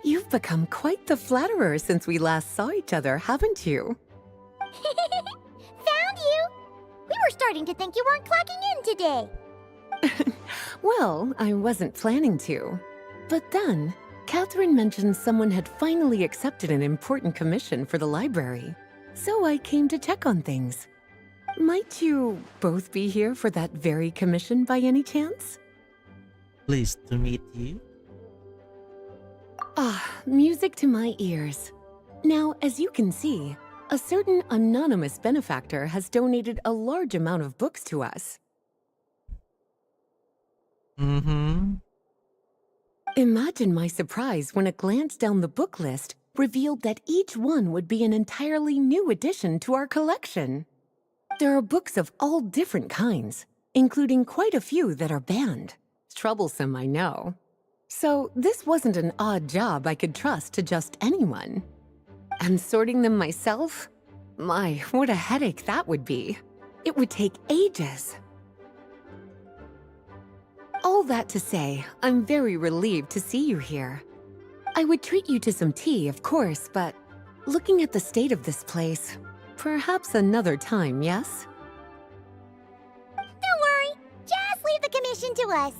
You've become quite the flatterer since we last saw each other, haven't you? Found you! We were starting to think you weren't clocking in today. Well, I wasn't planning to. But then, Catherine mentioned someone had finally accepted an important commission for the library. So I came to check on things. Might you both be here for that very commission by any chance? Pleased to meet you. Ah, music to my ears. Now, as you can see, a certain anonymous benefactor has donated a large amount of books to us. Mm-hmm. Imagine my surprise when a glance down the book list revealed that each one would be an entirely new addition to our collection. There are books of all different kinds, including quite a few that are banned. Troublesome, I know. So this wasn't an odd job I could trust to just anyone. And sorting them myself? My, what a headache that would be. It would take ages. All that to say, I'm very relieved to see you here. I would treat you to some tea, of course, but looking at the state of this place, perhaps another time, yes? Don't worry, just leave the commission to us.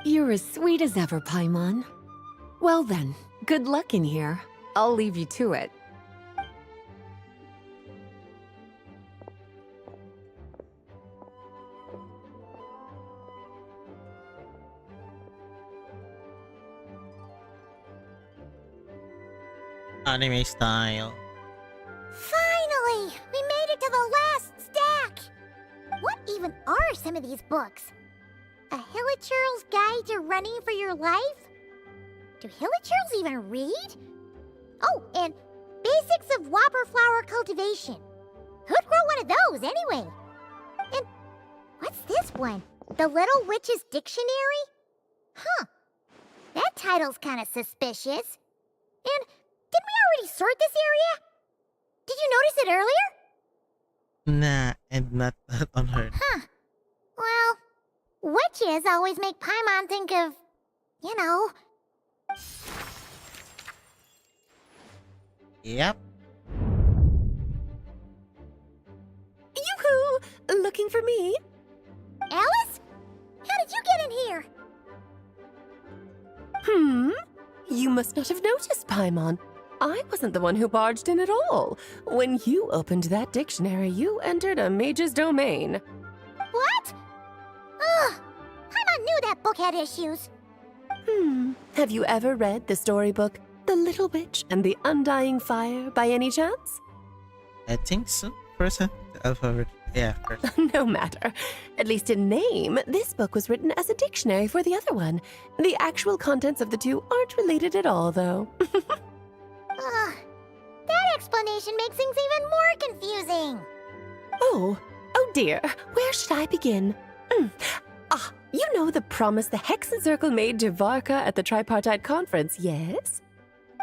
You're as sweet as ever, Paimon. Well then, good luck in here. I'll leave you to it. Anime style. Finally! We made it to the last stack! What even are some of these books? A Hilichurl's Guide to Running for Your Life? Do Hilichurls even read? Oh, and Basics of Whopper Flower Cultivation. Who'd grow one of those, anyway? And what's this one? The Little Witch's Dictionary? Huh. That title's kind of suspicious. And didn't we already sort this area? Did you notice it earlier? Nah, and not on her. Huh. Well, witches always make Paimon think of, you know. Yep. Yoo-hoo! Looking for me? Alice? How did you get in here? You must not have noticed, Paimon. I wasn't the one who barged in at all. When you opened that dictionary, you entered a mage's domain. What? Ugh. Paimon knew that book had issues. Have you ever read the storybook, The Little Witch and the Undying Fire, by any chance? I think so. First, the alphabet. Yeah, first. No matter. At least in name, this book was written as a dictionary for the other one. The actual contents of the two aren't related at all, though. Ugh. That explanation makes things even more confusing. Oh dear. Where should I begin? You know the promise the Hexen Circle made to Varka at the Tripartite Conference, yes?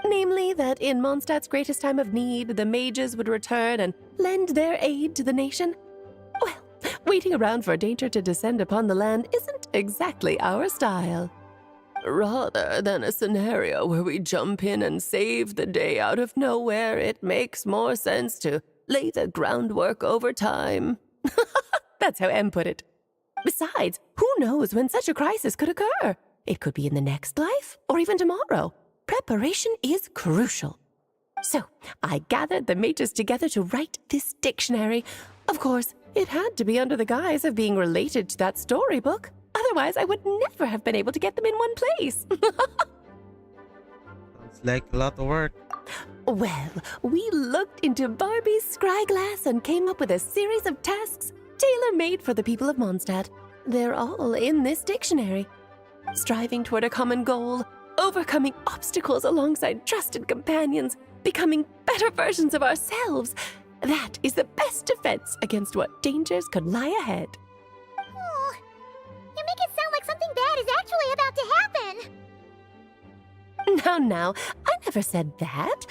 Namely, that in Mondstadt's greatest time of need, the mages would return and lend their aid to the nation? Well, waiting around for danger to descend upon the land isn't exactly our style. Rather than a scenario where we jump in and save the day out of nowhere, it makes more sense to lay the groundwork over time. That's how M put it. Besides, who knows when such a crisis could occur? It could be in the next life, or even tomorrow. Preparation is crucial. So, I gathered the mages together to write this dictionary. Of course, it had to be under the guise of being related to that storybook. Otherwise, I would never have been able to get them in one place. Sounds like a lot of work. Well, we looked into Barbie's scryglass and came up with a series of tasks tailor-made for the people of Mondstadt. They're all in this dictionary. Striving toward a common goal, overcoming obstacles alongside trusted companions, becoming better versions of ourselves. That is the best defense against what dangers could lie ahead. Oh, you make it sound like something bad is actually about to happen. Now, I never said that.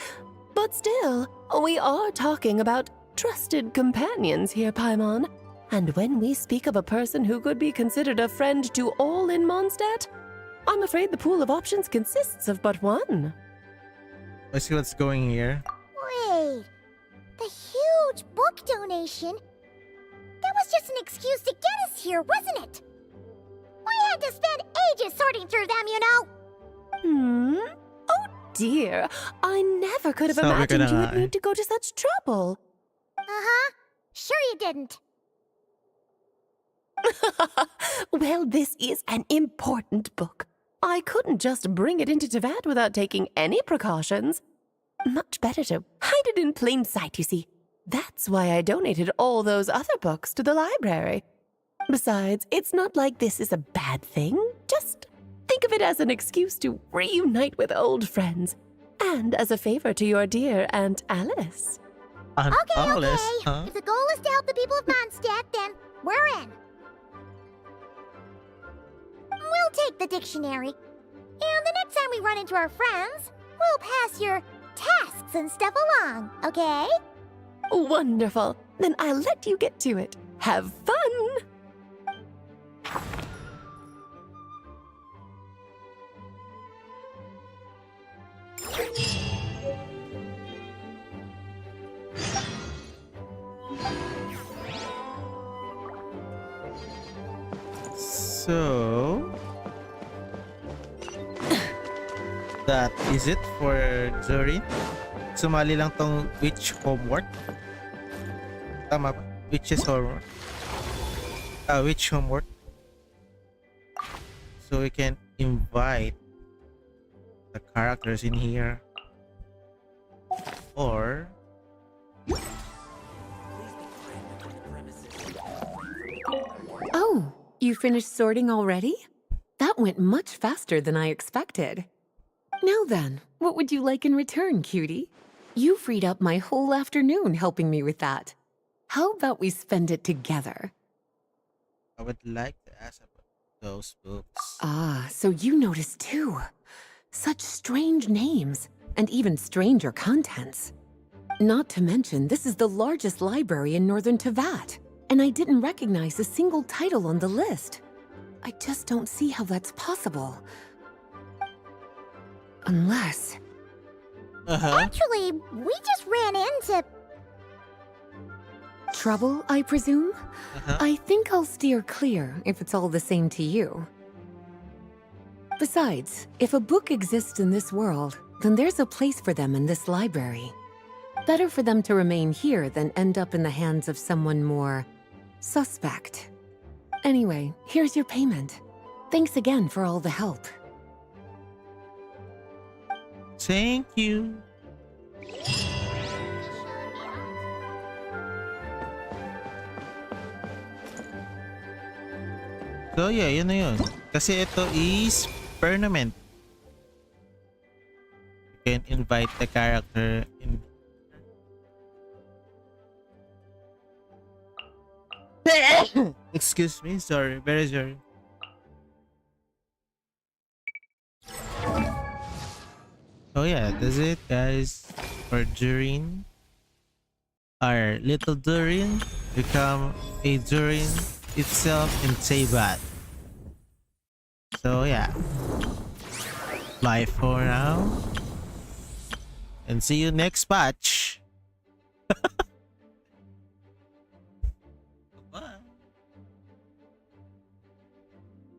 But still, we are talking about trusted companions here, Paimon. And when we speak of a person who could be considered a friend to all in Mondstadt, I'm afraid the pool of options consists of but one. Let's see what's going here. Wait, the huge book donation? That was just an excuse to get us here, wasn't it? We had to spend ages sorting through them, you know. Oh dear, I never could have Sabi ko imagined na you nga would eh. need to go to such trouble. Uh-huh. Sure you didn't. Well, this is an important book. I couldn't just bring it into Teyvat without taking any precautions. Much better to hide it in plain sight, you see. That's why I donated all those other books to the library. Besides, it's not like this is a bad thing. Just think of it as an excuse to reunite with old friends. And as a favor to your dear Aunt Alice. Aunt Okay, Alice, okay. huh? If the goal is to help the people of Mondstadt, then we're in. We'll take the dictionary. And the next time we run into our friends, we'll pass your tasks and stuff along, okay? Wonderful. Then I'll let you get to it. Have fun! So that is it for Durin. Sumali lang tong witch homework. Tama ba? Witch's homework. Witch homework. So we can invite the characters in here. Or Oh, you finished sorting already? That went much faster than I expected. Now then, what would you like in return, cutie? You freed up my whole afternoon helping me with that. How about we spend it together? I would like to ask about those books. Ah, so you noticed too. Such strange names, and even stranger contents. Not to mention, this is the largest library in northern Teyvat, and I didn't recognize a single title on the list. I just don't see how that's possible. Unless... Actually, we just ran into... Trouble, I presume? I think I'll steer clear if it's all the same to you. Besides, if a book exists in this world, then there's a place for them in this library. Better for them to remain here than end up in the hands of someone more suspect. Anyway, here's your payment. Thanks again for all the help. Thank you. So yeah, yun na yun. Kasi ito is permanent. You can invite the character in. Excuse me, sorry, very sorry. Oh yeah, that's it guys for Durin. Our little Durin become a Durin itself in Teyvat. So yeah, bye for now and see you next batch.